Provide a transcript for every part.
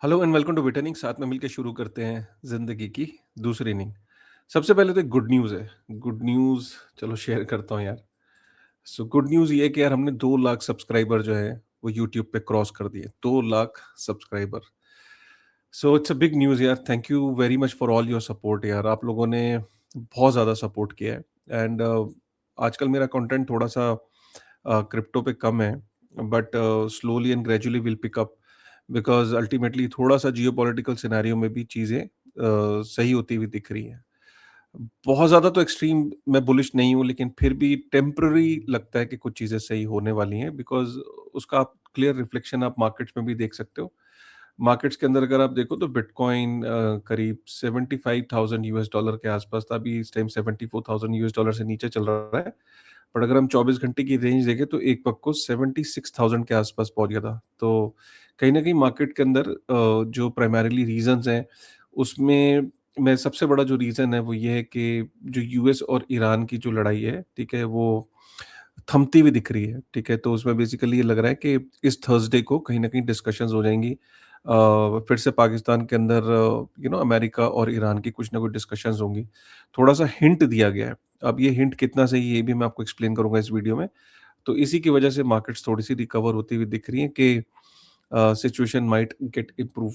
Hello and welcome to विटर्निंग। साथ में मिलकर शुरू करते हैं जिंदगी की दूसरी इनिंग। सबसे पहले तो एक गुड न्यूज़ है। गुड न्यूज़ चलो शेयर करता हूँ यार। सो गुड न्यूज़ ये है कि यार हमने 2 लाख सब्सक्राइबर जो है वो यूट्यूब पे क्रॉस कर दिए। 2 lakh subscriber. So it's a big news यार। Thank you very much for all your support यार। आप लोगों ने बहुत ज़्यादा सपोर्ट किया है एंड आजकल मेरा कंटेंट थोड़ा सा क्रिप्टो पे कम है, but slowly and gradually will pick up because ultimately थोड़ा सा जियोपॉलिटिकल सिनेरियो में भी चीज़ें सही होती हुई दिख रही हैं। बहुत ज़्यादा तो एक्सट्रीम मैं बुलिश नहीं हूँ, लेकिन फिर भी टेम्पररी लगता है कि कुछ चीज़ें सही होने वाली हैं बिकॉज उसका आप क्लियर रिफ्लेक्शन आप मार्केट्स में भी देख सकते हो। मार्केट्स के अंदर अगर आप देखो तो बिटकॉइन करीब 75,000 यूएस डॉलर के आसपास था। अभी इस टाइम 74,000 यूएस डॉलर से नीचे चल रहा है। बट अगर हम 24 घंटे की रेंज देखें तो एक पक को 76,000 के आसपास पहुंच गया था। तो कहीं ना कहीं मार्केट के अंदर जो प्राइमरीली रीजंस हैं उसमें मैं सबसे बड़ा जो रीज़न है वो ये है कि जो यूएस और ईरान की जो लड़ाई है, ठीक है, वो थमती हुई दिख रही है, ठीक है। तो उसमें बेसिकली ये लग रहा है कि इस थर्सडे को कहीं न कहीं डिस्कशंस हो जाएँगी। फिर से पाकिस्तान के अंदर अमेरिका और ईरान की कुछ ना कुछ डिस्कशंस होंगी। थोड़ा-सा हिंट दिया गया है। अब ये हिंट कितना सही है ये भी मैं आपको एक्सप्लेन करूँगा इस वीडियो में। तो इसी की वजह से मार्केट्स थोड़ी-सी रिकवर होती हुई दिख रही हैं कि सिचुएशन माइट गेट इम्प्रूव।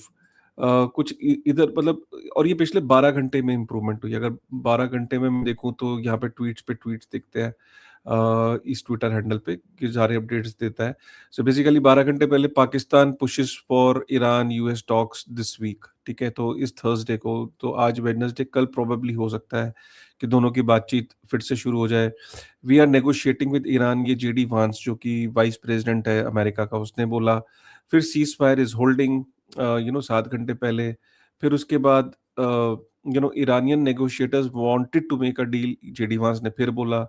कुछ इ इधर मतलब और ये पिछले 12 घंटे में इम्प्रूवमेंट हुई है। अगर 12 घंटे में मैं देखूँ तो यहाँ पे ट्वीट्स दिखते हैं इस ट्विटर हैंडल पे कि सारे अपडेट्स देता है। सो बेसिकली 12 घंटे पहले Pakistan pushes for Iran US talks this week, ठीक है? तो इस थर्सडे को, तो आज वेडनेसडे, कल प्रोबेबली हो सकता है कि दोनों की बातचीत फिर से शुरू हो जाए। We are negotiating with Iran, ये जेडी वांस जो कि वाइस प्रेज़िडेंट है अमेरिका का, उसने बोला। फिर सीज़ फायर इज़ होल्डिंग 7 घंटे पहले। फिर उसके बाद Iranian negotiators wanted to make a deal, JD Vance ने फिर बोला।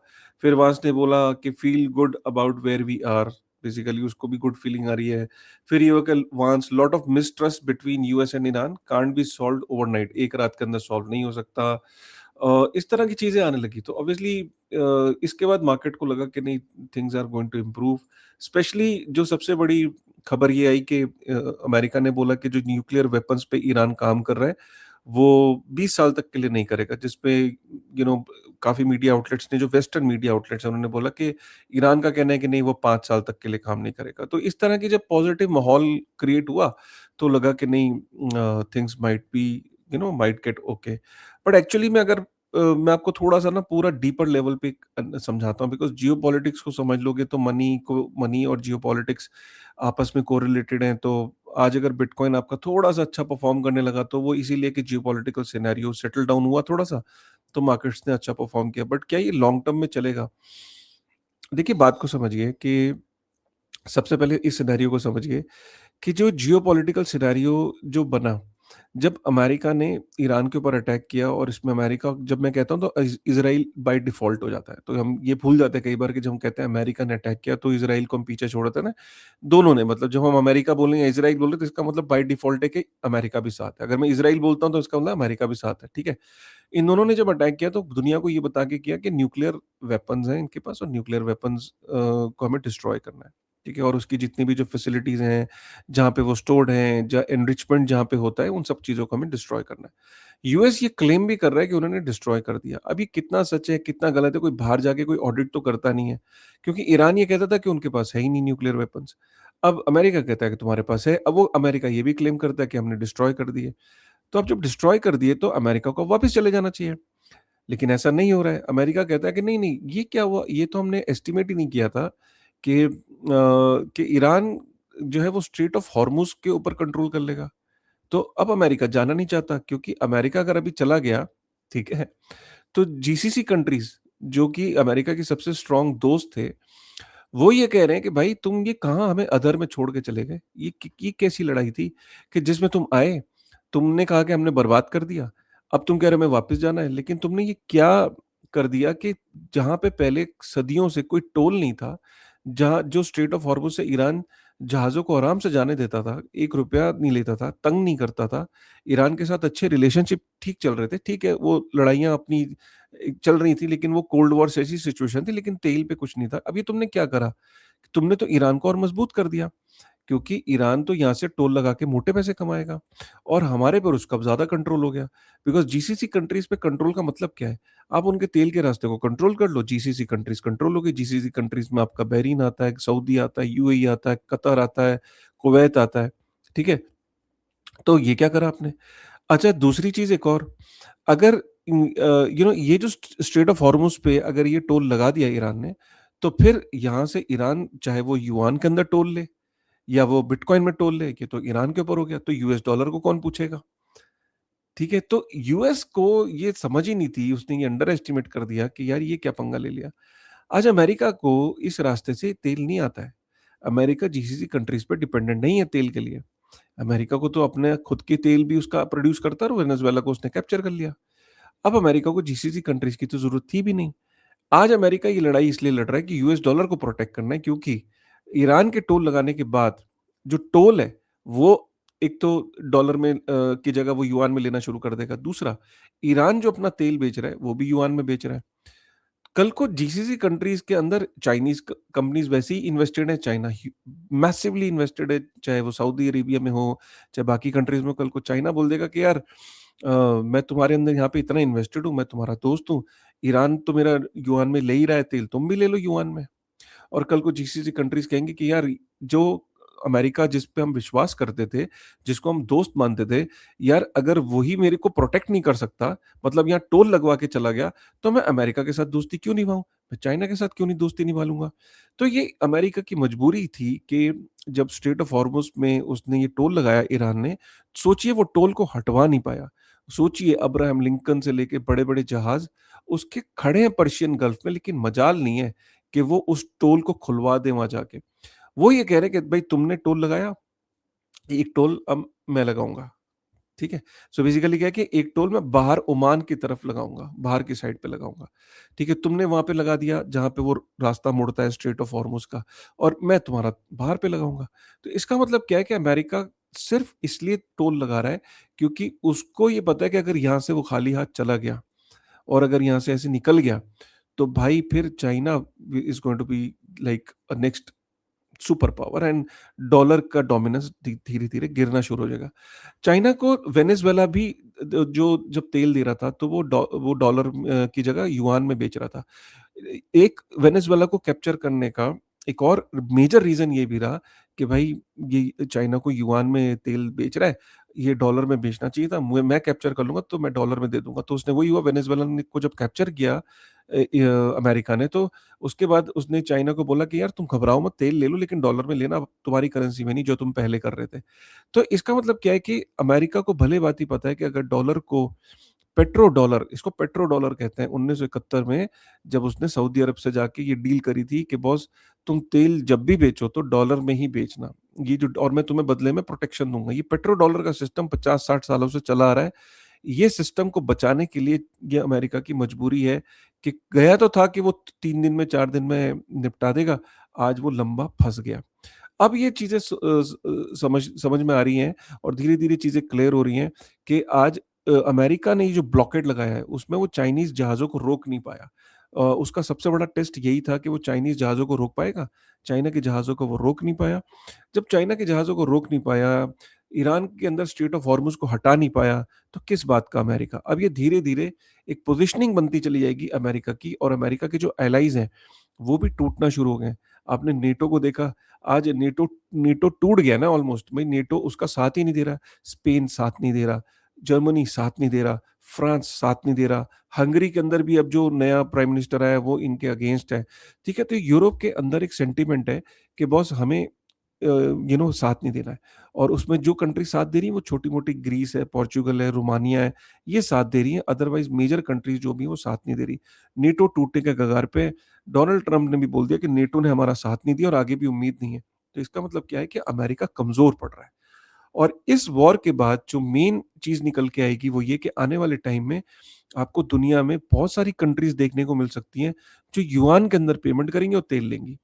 फिर वांस ने बोला कि feel good about where we are, basically उसको भी गुड फीलिंग आ रही है। फिर ये हुआ कि वांस lot of mistrust between US and Iran can't be solved overnight, एक रात के अंदर सॉल्व नहीं हो सकता। इस तरह की चीज़ें आने लगी तो ऑब्वियसली इसके बाद मार्केट को लगा कि नहीं, things are going to improve. Specially जो सबसे बड़ी खबर ये आई कि अमेरिका ने बोला कि जो न्यूक्लियर वेपन्स पे ईरान काम कर रहा है, वो 20 साल तक के लिए नहीं करेगा, जिसपे काफ़ी मीडिया आउटलेट्स ने, जो वेस्टर्न मीडिया आउटलेट्स हैं, उन्होंने बोला कि ईरान का कहना है कि नहीं, वो 5 साल तक के लिए काम नहीं करेगा। तो इस तरह की जब पॉजिटिव माहौल क्रिएट हुआ, तो लगा कि नहीं, things might be might get okay. But actually में अगर मैं आपको थोड़ा-सा ना पूरा डीपर लेवल पे समझाता हूँ, बिकॉज़ जियोपॉलिटिक्स को समझ लोगे तो मनी और जियोपॉलिटिक्स आपस में कोरिलेटेड हैं। तो आज अगर बिटकॉइन आपका थोड़ा-सा अच्छा परफ़ॉर्म करने लगा तो वो इसीलिए कि जियोपॉलिटिकल सिनेरियो सेटल डाउन हुआ थोड़ा-सा, तो मार्केट्स ने अच्छा परफ़ॉर्म किया। बट क्या ये लॉन्ग टर्म में चलेगा? देखिए, बात को समझिए कि सबसे पहले इस सिनेरियो को समझिए कि जो जियोपॉलिटिकल सिनेरियो जो बना, जब अमेरिका ने ईरान के ऊपर अटैक किया, और इसमें अमेरिका, जब मैं कहता हूँ तो इज़राइल बाय डिफ़ॉल्ट हो जाता है। तो हम ये भूल जाते हैं कई बार कि जब हम कहते हैं अमेरिका ने अटैक किया तो इज़राइल को हम पीछे छोड़ देते हैं ना। दोनों ने, मतलब जब हम अमेरिका बोलें या इज़राइल बोलें तो इसका मतलब बाय डिफ़ॉल्ट है कि अमेरिका भी साथ है। अगर मैं इज़राइल बोलता हूँ तो इसका मतलब अमेरिका भी साथ है, ठीक है? इन दोनों ने जब अटैक किया तो दुनिया को ये बता के किया कि न्यूक्लियर वेपन्स हैं इनके पास, और न्यूक्लियर वेपन्स को हमें डिस्ट्रॉय करना है, ठीक है? और उसकी जितनी भी जो फैसिलिटीज़ हैं, जहाँ पे वो स्टोर्ड हैं, जहाँ एनरिचमेंट जहाँ पे होता है, उन सब चीज़ों को हमें डिस्ट्रॉय करना है। यूएस ये क्लेम भी कर रहा है कि उन्होंने डिस्ट्रॉय कर दिया। अब ये कितना सच है, कितना गलत है, कोई बाहर जाके कोई ऑडिट तो करता नहीं है, क्योंकि ईरान ये कहता था कि उनके पास है ही नहीं न्यूक्लियर वेपन्स। अब अमेरिका कहता है कि तुम्हारे पास है। अब वो अमेरिका ये भी क्लेम करता है कि हमने डिस्ट्रॉय कर दिए। तो अब जब डिस्ट्रॉय कर दिए तो अमेरिका को वापस चले जाना चाहिए। लेकिन ऐसा नहीं हो रहा है। अमेरिका कहता है कि नहीं, नहीं, ये क्या हुआ? ये तो हमने एस्टिमेट ही नहीं किया था कि ईरान जो है वो स्ट्रेट ऑफ हॉर्मुज़ के ऊपर कंट्रोल कर लेगा। तो अब अमेरिका जाना नहीं चाहता, क्योंकि अमेरिका अगर अभी चला गया, ठीक है? तो जीसीसी कंट्रीज़, जो कि अमेरिका के सबसे स्ट्रॉन्ग दोस्त थे, वो ये कह रहे हैं कि भाई तुम ये कहाँ हमें अधर में छोड़ के चले गए? ये कैसी लड़ाई थी कि जिसमें तुम आए, तुमने कहा कि हमने बर्बाद कर दिया, अब तुम कह रहे हो हमें वापस जाना है। लेकिन तुमने ये क्या कर दिया कि जहाँ पे पहले सदियों से कोई टोल नहीं था, जहाँ जो स्ट्रेट ऑफ हॉर्मुज़ से ईरान जहाज़ों को आराम से जाने देता था, ₹1 नहीं लेता था, तंग नहीं करता था, ईरान के साथ अच्छे रिलेशनशिप ठीक चल रहे थे। ठीक है, वो लड़ाइयाँ अपनी चल रही थी, लेकिन वो कोल्ड वॉर जैसी सिचुएशन थी, लेकिन तेल पे कुछ नहीं था। अब ये तुमने क्या करा? तुमने तो ईरान को और मजबूत कर दिया, क्योंकि ईरान तो यहाँ से टोल लगा के मोटे पैसे कमाएगा और हमारे पर उसका ज़्यादा कंट्रोल हो गया। बिकॉज़ जीसीसी कंट्रीज़ पे कंट्रोल का मतलब क्या है? आप उनके तेल के रास्ते को कंट्रोल कर लो, जीसीसी कंट्रीज़ कंट्रोल हो गई। जीसीसी कंट्रीज़ में आपका बहरीन आता है, सऊदी आता है, यूएई आता है, कतर आता है, कुवैत आता है, ठीक है? तो ये क्या करा आपने? अच्छा, दूसरी चीज़ एक और, अगर ये जो स्ट्रेट ऑफ हॉर्मुज़ पे अगर ये टोल लगा दिया ईरान ने, तो फिर यहाँ से ईरान चाहे वो युआन के अंदर टोल ले या वो बिटकॉइन में टोल ले, ये तो ईरान के ऊपर हो गया, तो यूएस डॉलर को कौन पूछेगा? ठीक है? तो यूएस को ये समझ ही नहीं थी, उसने ये अंडर एस्टिमेट कर दिया कि यार ये क्या पंगा ले लिया। आज अमेरिका को इस रास्ते से तेल नहीं आता है। अमेरिका जीसीसी कंट्रीज़ पे डिपेंडेंट नहीं है तेल के लिए। अमेरिका को तो अपने खुद के तेल भी उसका प्रोड्यूस करता है और वेनेजुएला को उसने कैप्चर कर लिया। अब अमेरिका को जीसीसी कंट्रीज़ की तो ज़रूरत थी भी नहीं। आज अमेरिका ये लड़ाई इसलिए लड़ रहा है कि यूएस डॉलर को प्रोटेक्ट करना है, क्योंकि ईरान के टोल लगाने के बाद जो टोल है वो एक तो डॉलर में की जगह वो युआन में लेना शुरू कर देगा। दूसरा, ईरान जो अपना तेल बेच रहा है वो भी युआन में बेच रहा है। कल को जीसीसी कंट्रीज़ के अंदर चाइनीज़ क कंपनीज़ वैसे ही इन्वेस्टेड है, चाइना ह्यू मैसिवली इन्वेस्टेड है, चाहे वो सऊदी अरेबिया में हो, चाहे बाकी कंट्रीज़ में। कल को चाइना बोल देगा कि यार मैं तुम्हारे अंदर यहाँ पे इतना इन्वेस्टेड हूँ, मैं तुम्हारा दोस्त हूँ, ईरान तो मेरा युआन में ले ही रहा है तेल, तुम भी ले लो युआन में। और कल को जीसीसी कंट्रीज़ कहेंगी कि यार जो अमेरिका जिस पे हम विश्वास करते थे, जिसको हम दोस्त मानते थे, यार अगर वही मेरे को प्रोटेक्ट नहीं कर सकता, मतलब यहाँ टोल लगवा के चला गया, तो मैं अमेरिका के साथ दोस्ती क्यों निभाऊँ? मैं चाइना के साथ क्यों नहीं दोस्ती निभा लूँगा? तो ये अमेरिका की मजबूरी थी कि जब स्ट्रेट ऑफ हॉर्मुज़ में उसने ये टोल लगाया ईरान ने, सोचिए वो टोल को हटवा नहीं पाया। सोचिए अब्राहम लिंकन से लेके बड़े-बड़े जहाज़ उसके खड़े हैं पर्शियन गल्फ में, लेकिन मजाल नहीं है कि वो उस टोल को खुलवा दें वहाँ जाके। वो ये कह रहे हैं कि भई तुमने टोल लगाया, एक टोल अब मैं लगाऊँगा, ठीक है? सो बेसिकली क्या है कि एक टोल मैं बाहर ओमान की तरफ लगाऊँगा, बाहर की साइड पे लगाऊँगा, ठीक है? तुमने वहाँ पे लगा दिया जहाँ पे वो रास्ता मुड़ता है स्ट्रेट ऑफ हॉर्मुज़ का, और मैं तुम्हारा बाहर पे लगाऊँगा। तो इसका मतलब क्या है कि अमेरिका सिर्फ़ इसलिए टोल लगा रहा है क्योंकि उसको ये पता है कि अगर यहाँ से वो खाली हाथ चला गया और अगर यहाँ से ऐसे निकल गया, तो भाई फिर China is going to be like a next super power and dollar का डोमिनेंस धीरे-धीरे गिरना शुरू हो जाएगा। चाइना को वेनेजुएला भी जो जब तेल दे रहा था तो वो डॉलर की जगह युआन में बेच रहा था। एक वेनेजुएला को कैप्चर करने का एक और मेजर रीज़न ये भी रहा कि भाई ये चाइना को युआन में तेल बेच रहा है, ये डॉलर में बेचना चाहिए था। मैं कैप्चर कर लूँगा तो मैं डॉलर में दे दूँगा। तो उसने वही हुआ, वेनेजुएला ने को जब कैप्चर किया अमेरिका ने, तो उसके बाद उसने चाइना को बोला कि यार तुम घबराओ मत, तेल ले लो लेकिन डॉलर में लेना, तुम्हारी करेंसी में नहीं जो तुम पहले कर रहे थे। तो इसका मतलब क्या है कि अमेरिका को भली-भाँति पता है कि अगर डॉलर को पेट्रो डॉलर, इसको पेट्रो डॉलर कहते हैं, 1971 में जब उसने सऊदी अरब से जाके ये डील करी थी कि बॉस तुम तेल जब भी बेचो तो डॉलर में ही बेचना। ये जो और मैं तुम्हें बदले में प्रोटेक्शन दूँगा। ये पेट्रो डॉलर का सिस्टम 50-60 सालों से चला आ रहा है। ये सिस्टम को बचाने के लिए ये अमेरिका की मजबूरी है कि गया तो था कि वो 3 दिन में 4 दिन में निपटा देगा, आज वो लंबा फँस गया। अब ये चीज़ें समझ समझ में आ रही हैं और धीरे-धीरे चीज़ें क्लियर हो रही हैं कि आज अमेरिका ने ये जो ब्लॉकेड लगाया है, उसमें वो चाइनीज़ जहाज़ों को रोक नहीं पाया। उसका सबसे बड़ा टेस्ट यही था कि वो चाइनीज़ जहाज़ों को रोक पाएगा? चाइना के जहाज़ों को वो रोक नहीं पाया। जब चाइना के जहाज़ों को रोक नहीं पाया, ईरान के अंदर स्ट्रेट ऑफ हॉर्मुज़ को हटा नहीं पाया, तो किस बात का अमेरिका? अब ये धीरे-धीरे एक पोज़ीशनिंग बनती चली जाएगी अमेरिका की, और अमेरिका के जो एलाइज़ हैं, वो भी टूटना शुरू हो गए हैं। आपने नेटो को देखा, आज नेटो नेटो टूट गया ना ऑलमोस्ट। भई नेटो उसका साथ ही नहीं दे रहा, स्पेन साथ नहीं दे रहा, जर्मनी साथ नहीं दे रहा, फ्रांस साथ नहीं दे रहा, हंगरी के अंदर भी अब जो नया प्राइम मिनिस्टर आया है वो इनके अगेंस्ट है। ठीक है? तो यूरोप के अंदर एक सेंटिमेंट है कि बॉस हमें साथ नहीं देना है, और उसमें जो कंट्री साथ दे रही है वो छोटी-मोटी ग्रीस है, पोर्चुगल है, रोमानिया है, ये साथ दे रही हैं, अदरवाइज़ मेजर कंट्रीज़ जो भी हैं वो साथ नहीं दे रही। नेटो टूटने के कगार पे है। डोनाल्ड ट्रम्प ने भी बोल दिया कि नेटो ने हमारा साथ नहीं दिया और आगे भी उम्मीद नहीं है। तो इसका मतलब क्या है कि अमेरिका कमज़ोर पड़ रहा है। और इस वॉर के बाद जो मेन चीज़ निकल के आएगी वो ये कि आने वाले टाइम में आपको दुनिया में बहुत सारी कंट्रीज़ देखने को मिल सकती हैं, जो युआन के अंदर पेमेंट करेंगी और तेल लेंगी।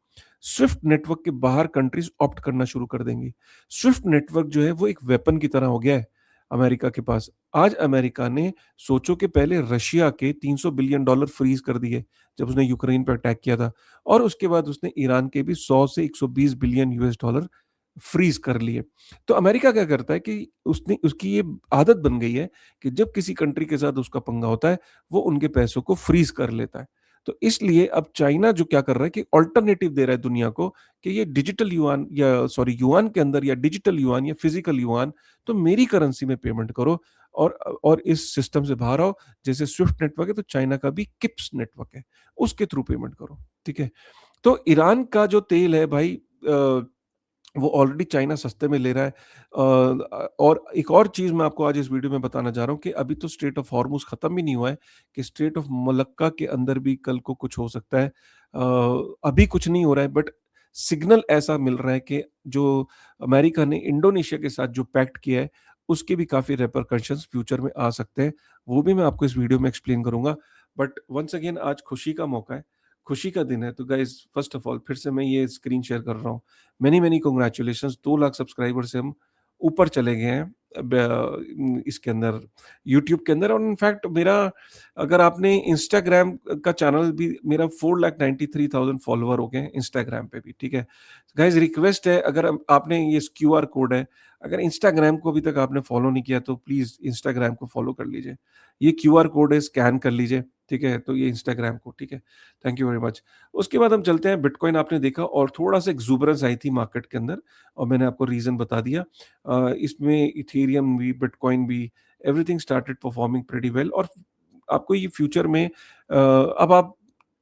स्विफ्ट नेटवर्क के बाहर कंट्रीज़ ऑप्ट करना शुरू कर देंगी। स्विफ्ट नेटवर्क जो है वो एक वेपन की तरह हो गया है अमेरिका के पास। आज अमेरिका ने, सोचो कि पहले रशिया के $300 बिलियन फ्रीज़ कर दिए, जब उसने यूक्रेन पे अटैक किया था, और उसके बाद उसने ईरान के भी 100 से $120 बिलियन फ्रीज़ कर लिए। तो अमेरिका क्या करता है कि उसने उसकी ये आदत बन गई है कि जब किसी कंट्री के साथ उसका पंगा होता है, वो उनके पैसों को फ्रीज़ कर लेता है। तो इसलिए अब चाइना जो क्या कर रहा है कि अल्टरनेटिव दे रहा है दुनिया को कि ये डिजिटल युआन या सॉरी युआन के अंदर या डिजिटल युआन या फिजिकल युआन तो मेरी करेंसी में पेमेंट करो और इस सिस्टम से बाहर आओ। जैसे स्विफ्ट नेटवर्क है तो चाइना का भी किप्स नेटवर्क है, उसके थ्रू पेमेंट करो, ठीक है? तो ईरान का जो तेल है भाई वो ऑलरेडी चाइना सस्ते में ले रहा है। और एक और चीज़ मैं आपको आज इस वीडियो में बताना चाह रहा हूँ कि अभी तो स्ट्रेट ऑफ हॉर्मुज़ ख़त्म भी नहीं हुआ है कि स्ट्रेट ऑफ मलक्का के अंदर भी कल को कुछ हो सकता है। अभी कुछ नहीं हो रहा है बट सिग्नल ऐसा मिल रहा है कि जो अमेरिका ने इंडोनेशिया के साथ जो पैक्ट किया है, उसके भी काफ़ी रिपरकशंस फ्यूचर में आ सकते हैं। वो भी मैं आपको इस वीडियो में एक्सप्लेन करूँगा। बट वन्स अगेन आज खुशी का मौका है, खुशी का दिन है, तो गाइज़ फर्स्ट ऑफ ऑल फिर से मैं ये स्क्रीन शेयर कर रहा हूँ। Many many congratulations 2 lakh subscriber से हम ऊपर चले गए हैं इसके अंदर यूट्यूब के अंदर। और इनफैक्ट मेरा अगर आपने इंस्टाग्राम का चैनल भी मेरा 4,93,000 फॉलोवर हो गए हैं इंस्टाग्राम पे भी, ठीक है? गाइस रिक्वेस्ट है अगर आपने ये क्यूआर कोड है, अगर इंस्टाग्राम को अभी तक आपने फॉलो नहीं किया तो प्लीज़ इंस्टाग्राम को फॉलो कर लीजिए। ये क्यूआर कोड है, स्कैन कर लीजिए, ठीक है? तो ये इंस्टाग्राम को, ठीक है? Thank you very much. उसके बाद हम चलते हैं बिटकॉइन आपने देखा और थोड़ा-सा एक्सुबरेंस आई थी मार्केट के अंदर और मैंने आपको रीज़न बता दिया। इसमें इथेरियम भी, बिटकॉइन भी, everything started performing pretty well. और आपको ये फ्यूचर में अब आप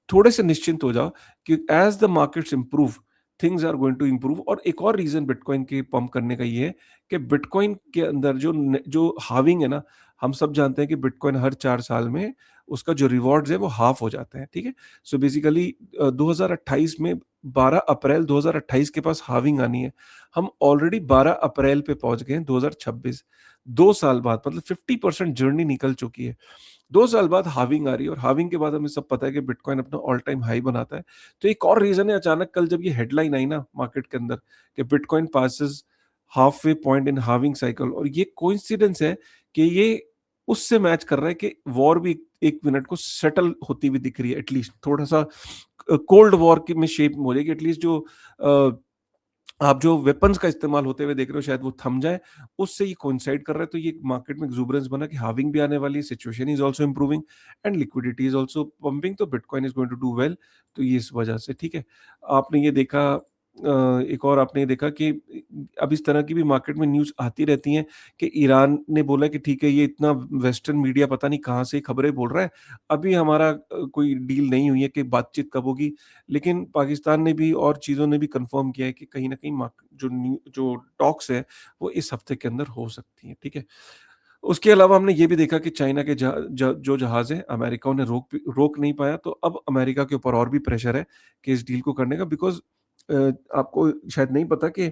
थोड़े से निश्चिंत हो जाओ कि as the markets improve, things are going to improve. और एक और रीज़न बिटकॉइन के पंप करने का ये है कि बिटकॉइन के अंदर जो हार्विंग है ना, हम सब जानते हैं कि बिटकॉइन हर 4 साल में उसका जो रिवॉर्ड्स है वो हाफ हो जाते हैं, ठीक है? सो बेसिकली 2028 में 12 अप्रैल 2028 के पास हार्विंग आनी है। हम ऑलरेडी 12 अप्रैल पे पहुँच गए हैं 2026। 2 साल बाद मतलब 50% जर्नी निकल चुकी है। 2 साल बाद हार्विंग आ रही है और हार्विंग के बाद हमें सब पता है कि बिटकॉइन अपना ऑल टाइम हाई बनाता है। तो एक और रीज़न है अचानक कल जब ये हेडलाइन आई ना मार्केट के अंदर कि bitcoin passes half way point in halving cycle. और ये कोइंसिडेंस है कि ये उससे मैच कर रहा है कि वॉर भी 1 मिनट को सेटल होती हुई दिख रही है एटलीस्ट थोड़ा-सा कोल्ड वॉर की में शेप में हो जाएगी एटलीस्ट जो अ, आप जो वेपन्स का इस्तेमाल होते हुए देख रहे हो शायद वो थम जाए, उससे ये कोइंसाइड कर रहा है। तो ये मार्केट में एक्सुबरेंस बना कि हार्विंग भी आने वाली है, situation is also improving and liquidity is also pumping. तो bitcoin is going to do well. तो ये इस वजह से ठीक है। आपने ये देखा एक और आपने ये देखा कि अब इस तरह की भी मार्केट में न्यूज़ आती रहती हैं कि ईरान ने बोला कि ठीक है ये इतना वेस्टर्न मीडिया पता नहीं कहाँ से खबरें बोल रहा है। अभी हमारा कोई डील नहीं हुई है कि बातचीत कब होगी। लेकिन पाकिस्तान ने भी और चीज़ों ने भी कन्फर्म किया है कि कहीं न कहीं जो टॉक्स हैं, वो इस हफ्ते के अंदर हो सकती हैं, ठीक है? उसके अलावा हमने ये भी देखा कि चाइना के जो जहाज़ हैं, अमेरिका उन्हें रोक नहीं पाया, तो अब अमेरिका के ऊपर और भी प्रेशर है कि इस डील को करने का। बिकॉज़ अ, आपको शायद नहीं पता कि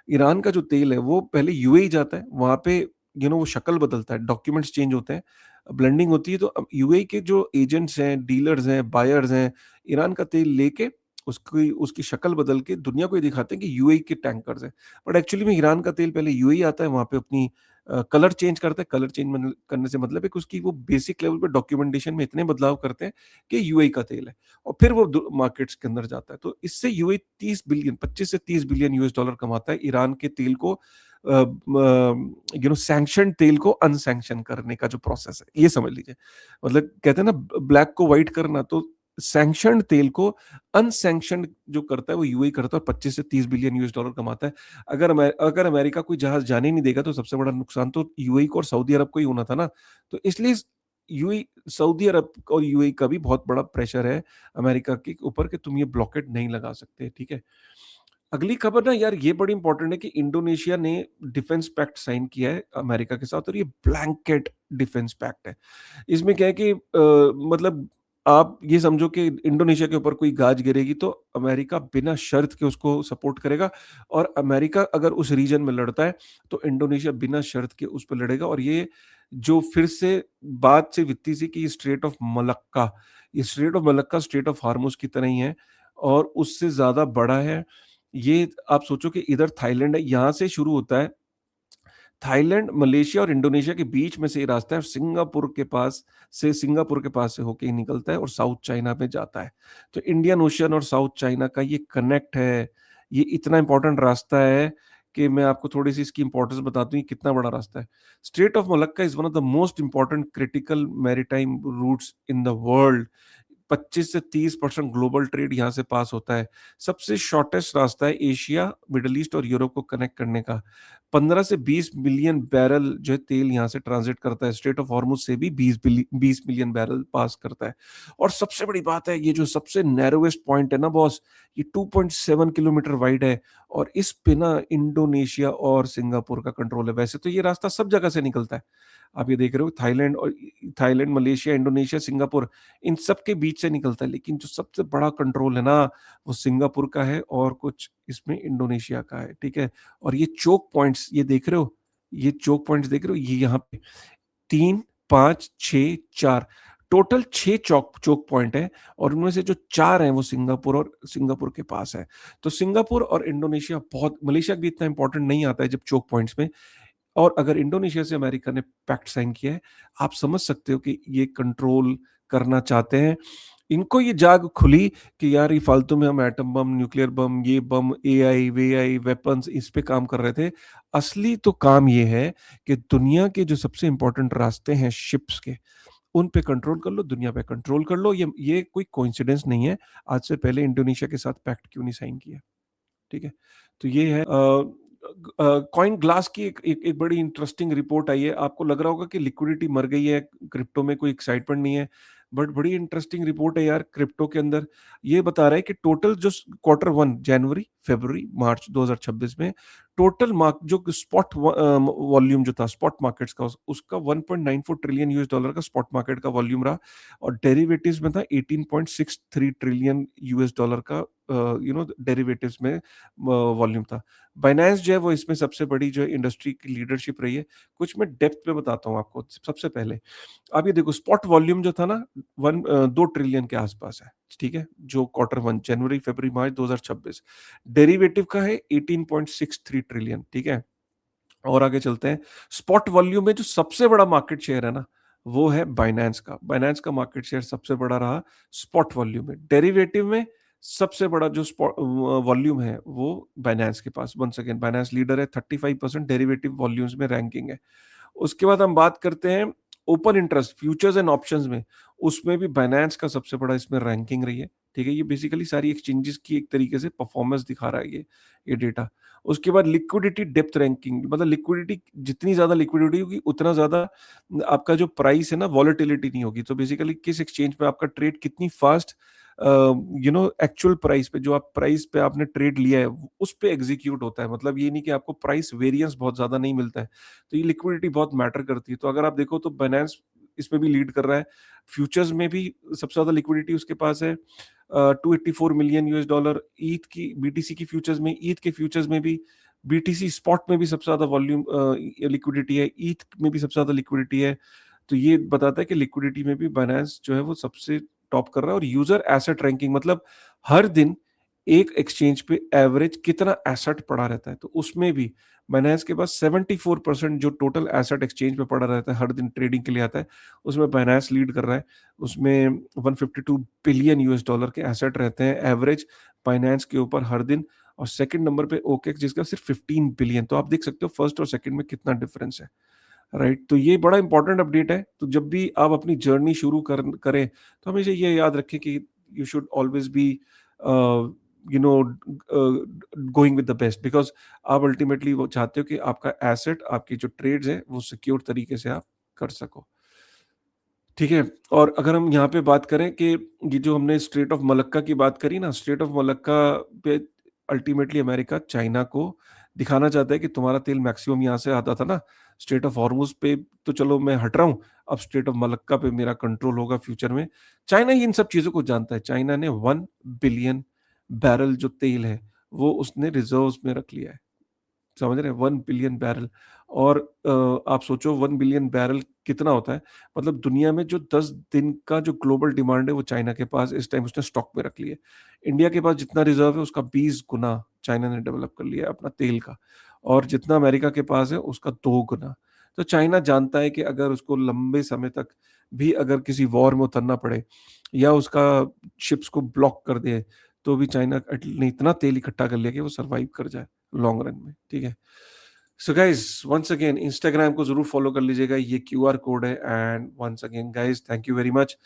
ईरान का जो तेल है, वो पहले यूएई जाता है, वहाँ पे वो शक्ल बदलता है, डॉक्यूमेंट्स चेंज होते हैं, ब्लेंडिंग होती है, तो अब यूएई के जो एजेंट्स हैं, डीलर्स हैं, बायर्स हैं, ईरान का तेल लेके उसकी उसकी शक्ल बदल के दुनिया को ये दिखाते हैं कि यूएई के टैंकर्स हैं। बट एक्चुअली में ईरान का तेल पहले यूएई आता है, वहाँ पे अपनी कलर चेंज करता है। कलर चेंज करने से मतलब है कि उसकी वो बेसिक लेवल पे डॉक्यूमेंटेशन में इतने बदलाव करते हैं कि यूएई का तेल है और फिर वो मार्केट्स के अंदर जाता है। तो इससे यूएई 25 से 30 बिलियन यूएस डॉलर कमाता है ईरान के तेल को सैंक्शन तेल को अनसैंक्शन करने का जो प्रोसेस है, ये समझ लीजिए। मतलब कहते हैं ना ब्लैक को व्हाइट करना, तो सैंक्शन्ड तेल को अनसैंक्शन्ड जो करता है वो यूएई करता है और 25 से 30 बिलियन यूएस डॉलर कमाता है। अगर अमेरिका कोई जहाज़ जाने ही नहीं देगा तो सबसे बड़ा नुकसान तो यूएई को और सऊदी अरब को ही होना था ना। तो इसलिए यूएई सऊदी अरब और यूएई का भी बहुत बड़ा प्रेशर है अमेरिका के ऊपर कि तुम ये ब्लॉकेड नहीं लगा सकते, ठीक है? अगली खबर ना यार ये बड़ी इंपॉर्टेंट है कि इंडोनेशिया ने डिफेंस पैक्ट साइन किया है अमेरिका के साथ और ये ब्लैंकेट डिफेंस पैक्ट है। इसमें क्या है कि मतलब आप ये समझो कि इंडोनेशिया के ऊपर कोई गाज गिरेगी तो अमेरिका बिना शर्त के उसको सपोर्ट करेगा और अमेरिका अगर उस रीजन में लड़ता है तो इंडोनेशिया बिना शर्त के उस पर लड़ेगा। और ये जो फिर से बात से वित्ती सी कि ये straight of Malacca strait of Hormuz की तरह ही है और उससे ज्यादा बड़ा है। ये आप सोचो कि इधर थाईलैंड है, यहाँ से शुरू होता है। थाईलैंड, मलेशिया और इंडोनेशिया के बीच में से ये रास्ता है और सिंगापुर के पास से होके ही निकलता है और साउथ चाइना में जाता है। तो इंडियन ओशन और साउथ चाइना का ये कनेक्ट है। ये इतना इम्पोर्टेंट रास्ता है कि मैं आपको थोड़ी-सी इसकी इम्पोर्टेंस बता दूँ, ये कितना बड़ा रास्ता है। Strait of Malacca is one of the most important critical maritime routes in the world. 25 से 30% ग्लोबल ट्रेड यहाँ से पास होता है। सबसे शॉर्टेस्ट रास्ता है एशिया, मिडल ईस्ट और यूरोप को कनेक्ट करने का। 15 से 20 मिलियन बैरल जो है तेल यहाँ से ट्रांज़िट करता है। स्ट्रेट ऑफ हॉर्मुज़ से भी 20 मिलियन बैरल पास करता है। और सबसे बड़ी बात है, ये जो सबसे नैरोएस्ट पॉइंट है ना बॉस, ये 2.7 किलोमीटर वाइड है और इस पे ना इंडोनेशिया और सिंगापुर का कंट्रोल है। वैसे तो ये रास्ता सब जगह से निकलता है। आप ये देख रहे हो, थाईलैंड, मलेशिया, इंडोनेशिया, सिंगापुर, इन सब के बीच से निकलता है, लेकिन जो सबसे बड़ा कंट्रोल है ना, वो सिंगापुर का है और कुछ इसमें इंडोनेशिया का है, ठीक है? और ये चोक पॉइंट्स ये देख रहे हो, ये चोक पॉइंट्स देख रहे हो, ये यहाँ पे 3, 5, 6, 4, टोटल 6 चोक पॉइंट है और उनमें से जो 4 हैं वो सिंगापुर के पास है। तो सिंगापुर और इंडोनेशिया बहुत, मलेशिया भी इतना इंपॉर्टेंट नहीं आता है जब चोक पॉइंट्स में। और अगर इंडोनेशिया से अमेरिका ने पैक्ट साइन किया है, आप समझ सकते हो कि ये कंट्रोल करना चाहते हैं। इनको ये जाग खुली कि यार ये फालतू में हम एटम बम, न्यूक्लियर बम, ये बम, एआई, वेआई, वेपन्स इस पे काम कर रहे थे। असली तो काम ये है कि दुनिया के जो सबसे इम्पोर्टेंट रास्ते हैं शिप्स के, उन पे कंट्रोल कर लो, दुनिया पे कंट्रोल कर लो। ये कोई कोइंसिडेंस नहीं है। आज से पहले इंडोनेशिया के साथ पैक्ट क्यों नहीं साइन किया? ठीक है? तो ये है कॉइन ग्लास की एक बड़ी इंटरेस्टिंग रिपोर्ट आई है। आपको लग रहा होगा कि लिक्विडिटी मर गई है, क्रिप्टो में कोई एक्साइटमेंट नहीं है, बट बड़ी इंटरेस्टिंग रिपोर्ट है यार क्रिप्टो के अंदर। ये बता रहा है कि टोटल जो क्वार्टर 1 जनवरी, फरवरी, मार्च 2026 में टोटल मार्क जो स्पॉट वॉल्यूम जो था स्पॉट मार्केट्स का, उसका 1.94 ट्रिलियन यूएस डॉलर का स्पॉट मार्केट का वॉल्यूम रहा और डेरिवेटिव्स में था 18.63 ट्रिलियन यूएस डॉलर का डेरिवेटिव्स में वॉल्यूम था। बाइनेंस जो है वो इसमें सबसे बड़ी जो इंडस्ट्री की लीडरशिप रही है। कुछ मैं डेप्थ में बताता हूँ आपको। सबसे पहले आप ये देखो, स्पॉट वॉल्यूम जो था ना 2 ट्रिलियन के आसपास है, ठीक है? जो क्वार्टर 1 जनवरी, फरवरी, मार्च 2026। डेरिवेटिव का है 18.63 ट्रिलियन, ठीक है? और आगे चलते हैं। स्पॉट वॉल्यूम में जो सबसे बड़ा मार्केट शेयर है ना, वो है बाइनेंस का। बाइनेंस का मार्केट शेयर सबसे बड़ा रहा स्पॉट वॉल्यूम में। डेरिवेटिव में सबसे बड़ा जो स्पॉट वॉल्यूम है वो बाइनेंस के पास। वंस अगेन बाइनेंस लीडर है, 35% डेरिवेटिव वॉल्यूम्स में रैंकिंग है। उसके बाद हम बात करते हैं open interest futures and options में, उसमें भी बाइनेंस का सबसे बड़ा इसमें रैंकिंग रही है, ठीक है? ये बेसिकली सारी एक्सचेंजेस की एक तरीके से परफॉर्मेंस दिखा रहा है ये डेटा। उसके बाद लिक्विडिटी डेप्थ रैंकिंग, मतलब लिक्विडिटी, जितनी ज़्यादा लिक्विडिटी होगी उतना ज़्यादा आपका जो प्राइस है ना वॉलेटिलिटी नहीं होगी। तो बेसिकली किस एक्सचेंज पे आपका ट्रेड कितनी फास्ट एक्चुअल प्राइस पे, जो आप प्राइस पे आपने ट्रेड लिया है उस पे एग्जीक्यूट होता है। मतलब ये नहीं कि आपको प्राइस वेरिएंस बहुत ज़्यादा नहीं मिलता है। तो ये लिक्विडिटी बहुत मैटर करती है। तो अगर आप देखो तो बाइनेंस इसमें भी लीड कर रहा है। फ्यूचर्स में भी सबसे ज़्यादा लिक्विडिटी उसके पास है, 284 मिलियन यूएस डॉलर। ईथ की बीटीसी की फ्यूचर्स में, ईथ के फ्यूचर्स में भी, बीटीसी स्पॉट में भी सबसे ज़्यादा वॉल्यूम लिक्विडिटी है, ईथ में भी सबसे ज़्यादा लिक्विडिटी है। तो ये बताता है कि लिक्विडिटी में भी बाइनेंस जो है वो सबसे टॉप कर रहा है। और यूजर एसेट रैंकिंग, मतलब हर दिन एक एक्सचेंज पे एवरेज कितना एसेट पड़ा रहता है, तो उसमें भी बाइनेंस के पास 74% जो टोटल एसेट एक्सचेंज पे पड़ा रहता है, हर दिन ट्रेडिंग के लिए आता है, उसमें बाइनेंस लीड कर रहा है। उसमें 152 बिलियन यूएस डॉलर के एसेट रहते हैं एवरेज बाइनेंस के ऊपर हर दिन। और सेकंड नंबर पे ओकेक्स जिसका सिर्फ 15 बिलियन। तो आप देख सकते हो फर्स्ट और सेकंड में कितना डिफरेंस है, राइट? तो ये बड़ा इंपॉर्टेंट अपडेट है। तो जब भी आप अपनी जर्नी शुरू करें तो हमेशा ये याद रखें कि you should always be you know going with the best, because आप अल्टीमेटली वो चाहते हो कि आपका एसेट, आपकी जो ट्रेड्स है वो सिक्योर तरीके से आप कर सको, ठीक है? और अगर हम यहाँ पे बात करें कि ये जो हमने स्ट्रेट ऑफ मलक्का की बात करी ना, स्ट्रेट ऑफ मलक्का पे अल्टीमेटली अमेरिका चाइना को दिखाना चाहता है कि तुम्हारा तेल मैक्सिमम यहाँ से आता था ना, स्ट्रेट ऑफ हॉर्मुज पे तो चलो मैं हट रहा हूँ, अब स्ट्रेट ऑफ मलक्का पे मेरा कंट्रोल होगा फ्यूचर में। चाइना ही इन सब चीज़ों को जानता है। चाइना ने 1 बिलियन बैरल जो तेल है वो उसने रिजर्व्स में रख लिया है। समझ रहे हैं? 1 बिलियन बैरल। और आप सोचो 1 बिलियन बैरल कितना होता है? मतलब दुनिया में जो 10 दिन का जो ग्लोबल डिमांड है वो चाइना के पास इस टाइम उसने स्टॉक में रख लिया है। इंडिया के पास जितना रिज़र्व है उसका 20 गुना चाइना ने डेवलप कर लिया है अपना तेल का, और जितना अमेरिका के पास है उसका 2 गुना। तो चाइना जानता है कि अगर उसको लंबे समय तक भी अगर किसी वॉर में उतरना पड़े या उसका शिप्स को ब्लॉक कर दे, तो भी चाइना ने इतना तेल इकट्ठा कर लिया कि वो सर्वाइव कर जाए। लॉन्ग रन में, ठीक है? So guys once again Instagram को ज़रूर फॉलो कर लीजिएगा, ये क्यूआर कोड है and once again guys thank you very much.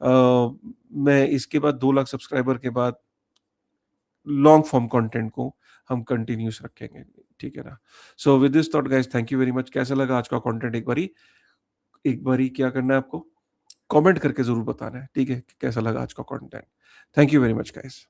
मैं इसके बाद 2 लाख सब्सक्राइबर के बाद लॉन्ग फॉर्म कंटेंट को हम कंटिन्यूअस रखेंगे, ठीक है ना? So with this thought guys thank you very much. कैसा लगा आज का कंटेंट एक बारी क्या करना है आपको? कमेंट करके ज़रूर बताना है, ठीक है? कि कैसा लगा आज का content. Thank you very much guys.